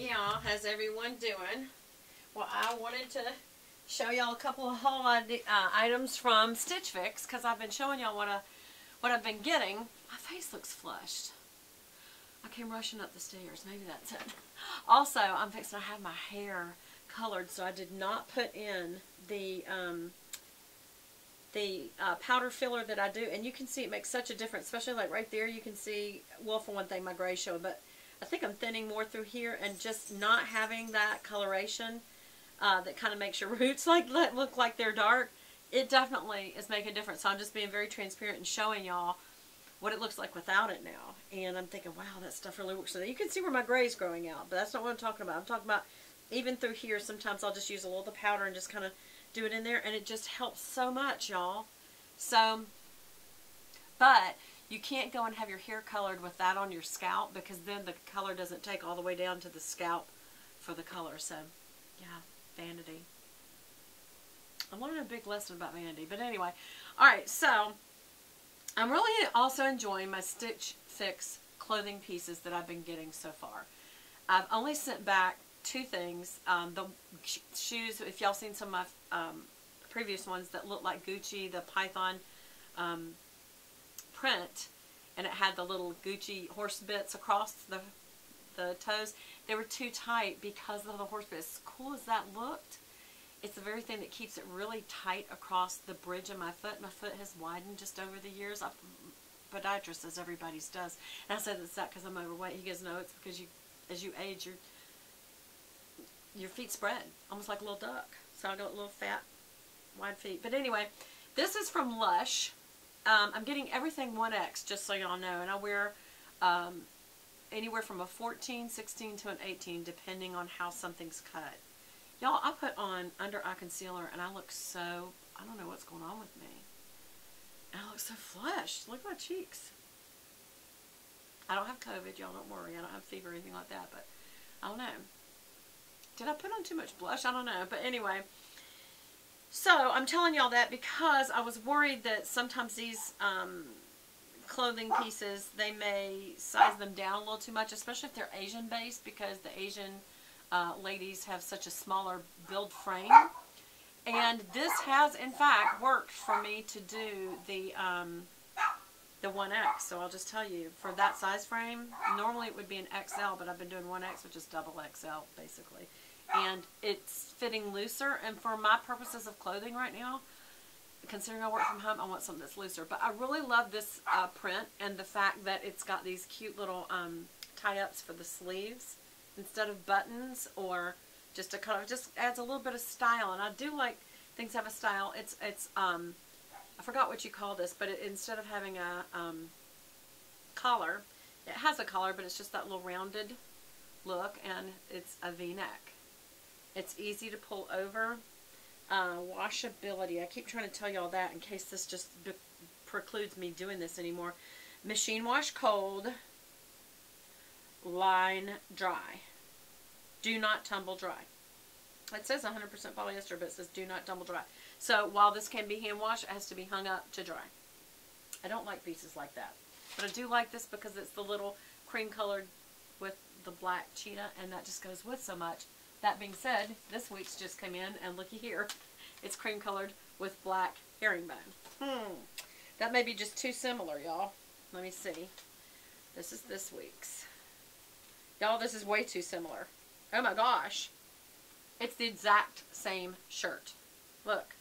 Hey y'all, how's everyone doing? Well, I wanted to show y'all a couple of haul items from Stitch Fix because I've been showing y'all what I've been getting. My face looks flushed. I came rushing up the stairs. Maybe that's it. Also, I'm fixing to have my hair colored, so I did not put in the powder filler that I do, and you can see it makes such a difference, especially like right there. You can see, well, for one thing, my gray showing, but I think I'm thinning more through here, and just not having that coloration that kind of makes your roots look like they're dark, it definitely is making a difference. So I'm just being very transparent and showing y'all what it looks like without it now. And I'm thinking, wow, that stuff really works. So you can see where my gray is growing out, but that's not what I'm talking about. I'm talking about even through here. Sometimes I'll just use a little of the powder and just kind of do it in there, and it just helps so much, y'all. So, but you can't go and have your hair colored with that on your scalp, because then the color doesn't take all the way down to the scalp for the color. So, yeah, vanity. I'm learning a big lesson about vanity. But anyway, alright, so I'm really also enjoying my Stitch Fix clothing pieces that I've been getting so far. I've only sent back two things. The shoes, if y'all seen some of my previous ones that look like Gucci, the Python print, and it had the little Gucci horse bits across the toes. They were too tight because of the horse bits. As cool as that looked, it's the very thing that keeps it really tight across the bridge of my foot. My foot has widened just over the years. Podiatrist says everybody's does. And I said, it's that because I'm overweight. He goes, no, it's because as you age, your feet spread, almost like a little duck. So I got little fat, wide feet. But anyway, this is from Lush. I'm getting everything 1X, just so y'all know. And I wear anywhere from a 14, 16 to an 18, depending on how something's cut. Y'all, I put on under eye concealer, and I look so, I don't know what's going on with me. And I look so flushed. Look at my cheeks. I don't have COVID, y'all, don't worry. I don't have fever or anything like that, but I don't know. Did I put on too much blush? I don't know. But anyway, so I'm telling y'all that because I was worried that sometimes these clothing pieces, they may size them down a little too much, especially if they're Asian based, because the Asian ladies have such a smaller build frame. And this has, in fact, worked for me to do the 1X. So I'll just tell you, for that size frame, normally it would be an XL, but I've been doing 1X, which is double XL, basically. And it's fitting looser, and for my purposes of clothing right now, considering I work from home, I want something that's looser. But I really love this print, and the fact that it's got these cute little tie-ups for the sleeves instead of buttons, or just a color. It just adds a little bit of style, and I do like things have a style. It's I forgot what you call this, but instead of having a collar, it has a collar, but it's just that little rounded look, and it's a V-neck. It's easy to pull over. Washability. I keep trying to tell y'all that in case this just precludes me doing this anymore. Machine wash cold. Line dry. Do not tumble dry. It says 100% polyester, but it says do not tumble dry. So while this can be hand washed, it has to be hung up to dry. I don't like pieces like that. But I do like this because it's the little cream colored with the black cheetah, and that just goes with so much. That being said, this week's just came in, and looky here. It's cream colored with black herringbone. That may be just too similar, y'all. Let me see. This is this week's. Y'all, this is way too similar. Oh my gosh. It's the exact same shirt. Look.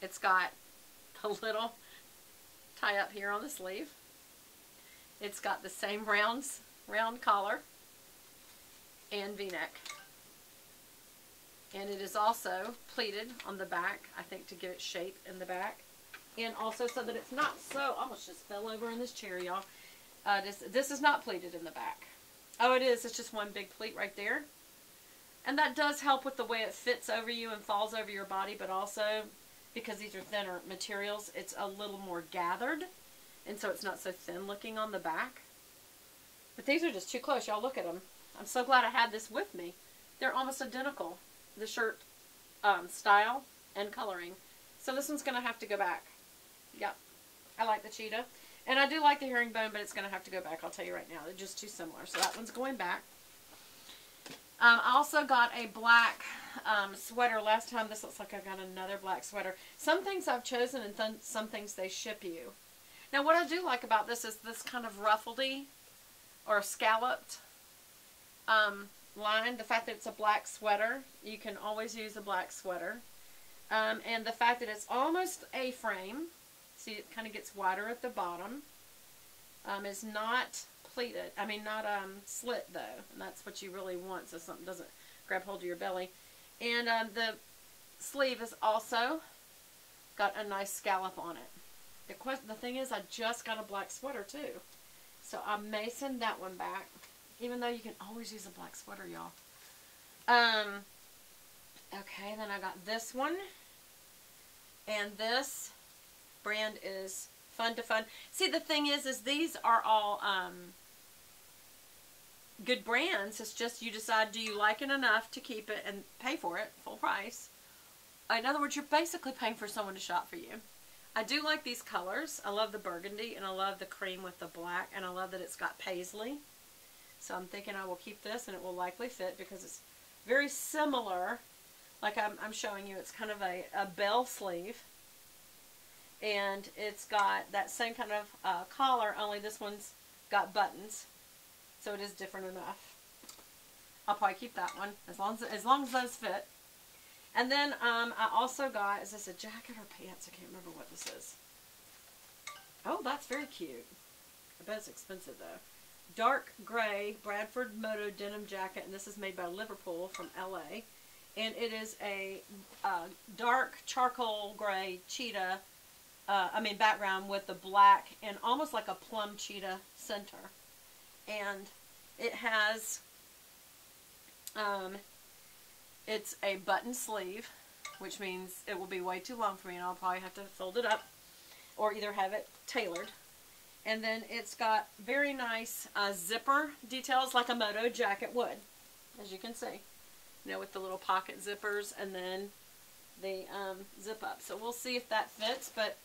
It's got the little tie up here on the sleeve. It's got the same round collar and V-neck. And it is also pleated on the back, I think, to give it shape in the back. And also so that it's not so, I almost just fell over in this chair, y'all. This is not pleated in the back. Oh, it is. It's just one big pleat right there. And that does help with the way it fits over you and falls over your body, but also, because these are thinner materials, it's a little more gathered. And so it's not so thin looking on the back. But these are just too close. Y'all look at them. I'm so glad I had this with me. They're almost identical. The shirt style and coloring. So this one's going to have to go back. Yep. I like the cheetah. And I do like the herringbone, but it's going to have to go back. I'll tell you right now. They're just too similar. So that one's going back. I also got a black sweater last time. This looks like I got another black sweater. Some things I've chosen and some things they ship you. Now what I do like about this is this kind of ruffledy or scalloped line. The fact that it's a black sweater. You can always use a black sweater. And the fact that it's almost A-frame. See, it kind of gets wider at the bottom. Is not pleated. I mean, not slit though. And that's what you really want, so something doesn't grab hold of your belly. And the sleeve is also got a nice scallop on it. The thing is, I just got a black sweater too, so I may send that one back. Even though you can always use a black sweater, y'all. Okay, then I got this one, and this brand is Fun to Fun. See, the thing is these are all good brands. It's just you decide, do you like it enough to keep it and pay for it full price? In other words, you're basically paying for someone to shop for you. I do like these colors. I love the burgundy, and I love the cream with the black, and I love that it's got paisley. So I'm thinking I will keep this, and it will likely fit because it's very similar. Like I'm showing you, it's kind of a bell sleeve. And it's got that same kind of collar, only this one's got buttons. So it is different enough. I'll probably keep that one, as long as those fit. And then I also got, is this a jacket or pants? I can't remember what this is. Oh, that's very cute. I bet it's expensive though. Dark gray Bradford Moto denim jacket, and this is made by Liverpool from LA. And it is a dark charcoal gray cheetah, background with the black and almost like a plum cheetah center. And it has, it's a button sleeve, which means it will be way too long for me, and I'll probably have to fold it up or either have it tailored. And then it's got very nice zipper details like a Moto jacket would, as you can see. You know, with the little pocket zippers and then the zip up. So we'll see if that fits, but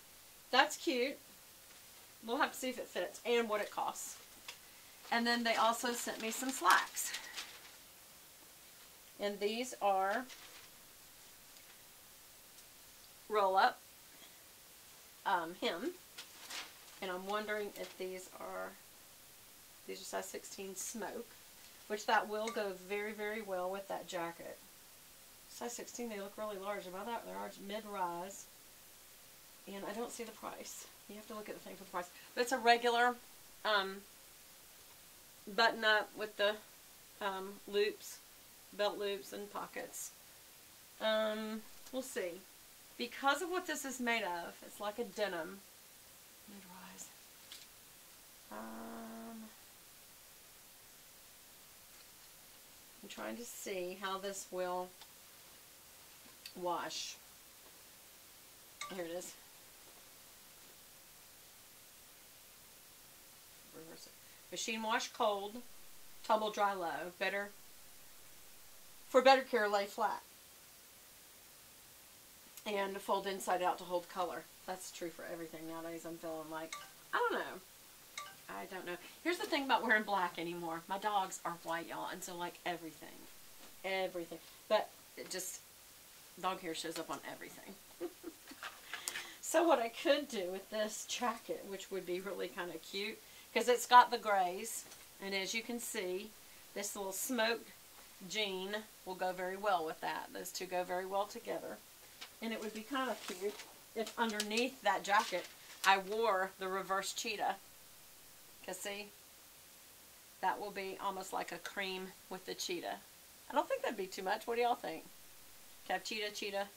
that's cute. We'll have to see if it fits and what it costs. And then they also sent me some slacks. And these are roll up hem. And I'm wondering if these are size 16 smoke, which that will go very, very well with that jacket. Size 16, they look really large. About that, they're large, mid-rise. And I don't see the price. You have to look at the thing for the price. But it's a regular button-up with the loops, belt loops, and pockets. We'll see. Because of what this is made of, it's like a denim. Mid-rise. I'm trying to see how this will wash. Here it is. Reverse it. Machine wash cold, tumble dry low. For better care, lay flat. And fold inside out to hold color. That's true for everything nowadays. I'm feeling like, I don't know. Here's the thing about wearing black anymore. My dogs are white, y'all, and so like everything. But it just, dog hair shows up on everything. So what I could do with this jacket, which would be really kind of cute, because it's got the grays, and as you can see, this little smoked jean will go very well with that. Those two go very well together. And it would be kind of cute if underneath that jacket I wore the reverse cheetah. Because see, that will be almost like a cream with the cheetah. I don't think that'd be too much. What do y'all think? Have cheetah.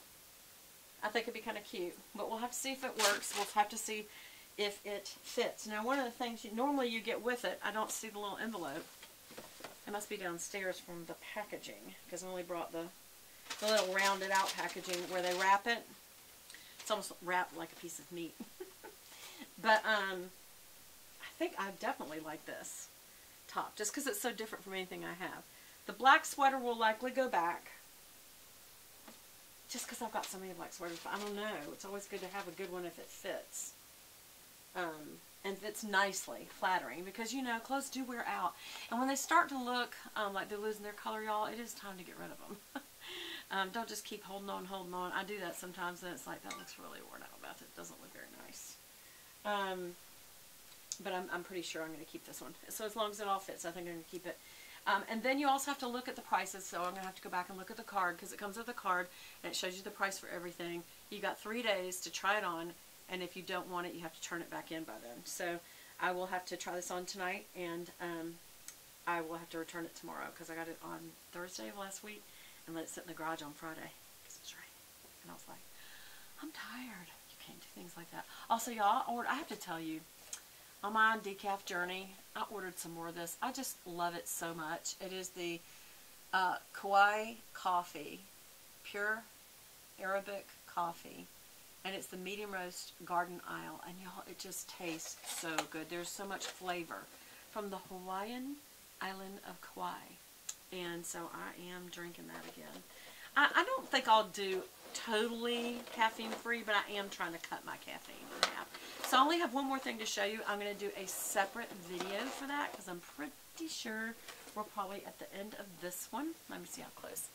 I think it'd be kind of cute. But we'll have to see if it works. We'll have to see if it fits. Now, one of the things normally you get with it, I don't see the little envelope. It must be downstairs from the packaging. Because I only brought the little rounded out packaging where they wrap it. It's almost wrapped like a piece of meat. But I think I definitely like this top, just because it's so different from anything I have. The black sweater will likely go back, just because I've got so many black sweaters. But I don't know. It's always good to have a good one if it fits. and fits nicely, flattering, because, you know, clothes do wear out. And when they start to look like they're losing their color, y'all, it is time to get rid of them. Don't just keep holding on, holding on. I do that sometimes, and it's like, that looks really worn out, Beth. It doesn't look very nice. But I'm pretty sure I'm going to keep this one. So as long as it all fits, I think I'm going to keep it. And then you also have to look at the prices, so I'm going to have to go back and look at the card, because it comes with a card, and it shows you the price for everything. You got 3 days to try it on, and if you don't want it, you have to turn it back in by then. So I will have to try this on tonight, and I will have to return it tomorrow, because I got it on Thursday of last week, and let it sit in the garage on Friday, because it's raining. And I was like, I'm tired. You can't do things like that. Also, y'all, I have to tell you, on my decaf journey, I ordered some more of this. I just love it so much. It is the Kauai coffee, pure Arabic coffee, and it's the medium roast garden isle. And y'all, it just tastes so good. There's so much flavor from the Hawaiian island of Kauai, and so I am drinking that again. I don't think I'll do totally caffeine free, but I am trying to cut my caffeine in half. So I only have one more thing to show you. I'm going to do a separate video for that, because I'm pretty sure we're probably at the end of this one. Let me see how close.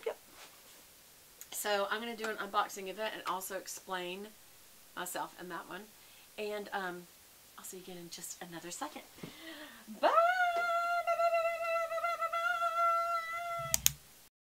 Yep. So I'm going to do an unboxing of it and also explain myself in that one. And I'll see you again in just another second. Bye!